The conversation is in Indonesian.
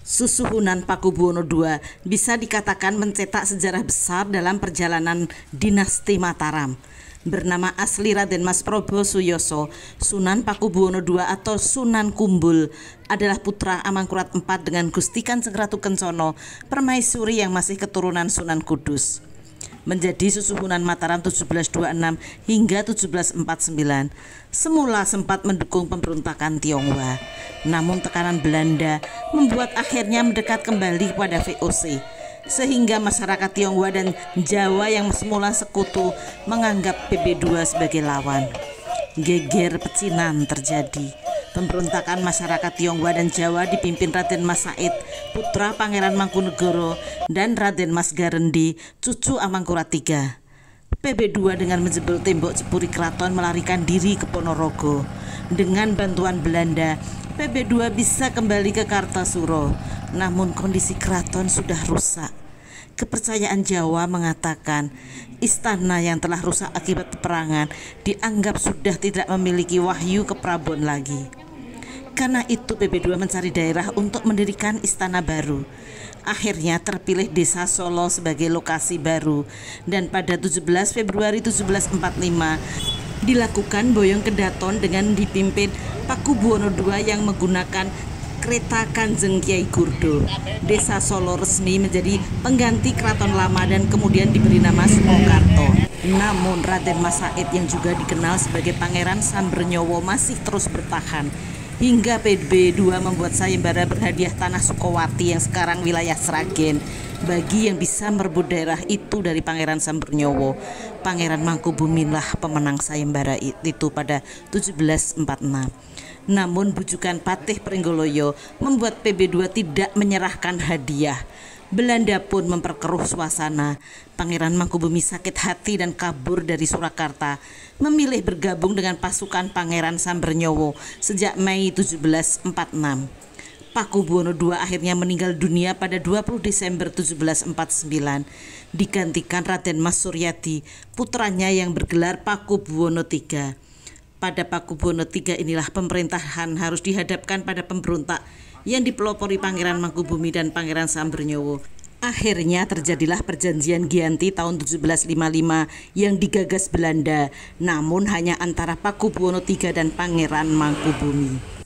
Susuhunan Pakubuwono II bisa dikatakan mencetak sejarah besar dalam perjalanan dinasti Mataram. Bernama asli Raden Mas Prabu Suyoso, Sunan Pakubuwono II atau Sunan Kumbul adalah putra Amangkurat IV dengan Gusti Kanjeng Ratu Kencono, permaisuri yang masih keturunan Sunan Kudus. Menjadi susuhunan Mataram 1726 hingga 1749. Semula sempat mendukung pemberontakan Tionghoa, namun tekanan Belanda membuat akhirnya mendekat kembali kepada VOC, sehingga masyarakat Tionghoa dan Jawa yang semula sekutu menganggap PB2 sebagai lawan. Geger pecinan terjadi. Pemberontakan masyarakat Tionghoa dan Jawa dipimpin Raden Mas Said, putra Pangeran Mangkunegoro, dan Raden Mas Garendi, cucu Amangkurat III. PB2 dengan menjebol tembok Cepuri Keraton melarikan diri ke Ponorogo. Dengan bantuan Belanda, PB2 bisa kembali ke Kartasuro, namun kondisi keraton sudah rusak. Kepercayaan Jawa mengatakan istana yang telah rusak akibat peperangan dianggap sudah tidak memiliki wahyu keprabon lagi. Karena itu PB2 mencari daerah untuk mendirikan istana baru. Akhirnya terpilih Desa Solo sebagai lokasi baru, dan pada 17 Februari 1745 dilakukan Boyong Kedaton dengan dipimpin Pakubuwono II yang menggunakan kereta Kanjeng Kiai Gurdo. Desa Solo resmi menjadi pengganti keraton lama dan kemudian diberi nama Sukokarto. Namun Raden Mas Said yang juga dikenal sebagai Pangeran Sambernyowo masih terus bertahan hingga PB2 membuat sayembara berhadiah tanah Sukowati yang sekarang wilayah Sragen bagi yang bisa merebut daerah itu dari Pangeran Sambernyowo. Pangeran Mangkubumilah pemenang sayembara itu pada 1746. Namun bujukan Patih Pringgoloyo membuat PB2 tidak menyerahkan hadiah. Belanda pun memperkeruh suasana. Pangeran Mangkubumi sakit hati dan kabur dari Surakarta, memilih bergabung dengan pasukan Pangeran Sambernyowo sejak Mei 1746. Pakubuwono II akhirnya meninggal dunia pada 20 Desember 1749, digantikan Raden Mas Suryadi, putranya yang bergelar Pakubuwono III. Pada Pakubuwono III inilah pemerintahan harus dihadapkan pada pemberontak yang dipelopori Pangeran Mangkubumi dan Pangeran Sambernyowo. Akhirnya terjadilah perjanjian Giyanti tahun 1755 yang digagas Belanda, namun hanya antara Pakubuwono III dan Pangeran Mangkubumi.